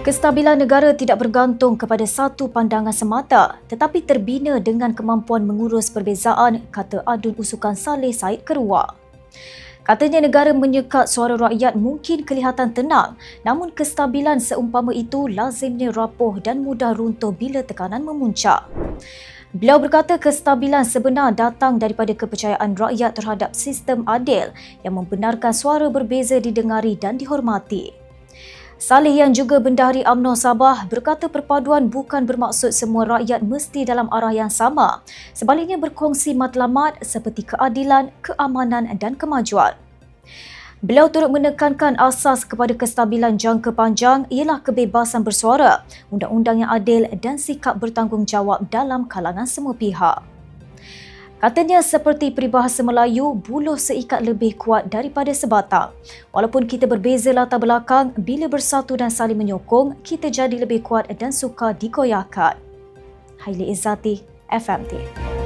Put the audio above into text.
Kestabilan negara tidak bergantung kepada satu pandangan semata tetapi terbina dengan kemampuan mengurus perbezaan, kata Adun Usukan Saleh Said Keruak. Katanya negara menyekat suara rakyat mungkin kelihatan tenang, namun kestabilan seumpama itu lazimnya rapuh dan mudah runtuh bila tekanan memuncak. Beliau berkata kestabilan sebenar datang daripada kepercayaan rakyat terhadap sistem adil yang membenarkan suara berbeza didengari dan dihormati. Saleh yang juga Bendahari UMNO Sabah berkata perpaduan bukan bermaksud semua rakyat mesti dalam arah yang sama, sebaliknya berkongsi matlamat seperti keadilan, keamanan dan kemajuan. Beliau turut menekankan asas kepada kestabilan jangka panjang ialah kebebasan bersuara, undang-undang yang adil dan sikap bertanggungjawab dalam kalangan semua pihak. Katanya seperti peribahasa Melayu, buluh seikat lebih kuat daripada sebatang. Walaupun kita berbeza latar belakang, bila bersatu dan saling menyokong, kita jadi lebih kuat dan sukar digoyahkan. Haili Izzati, FMT.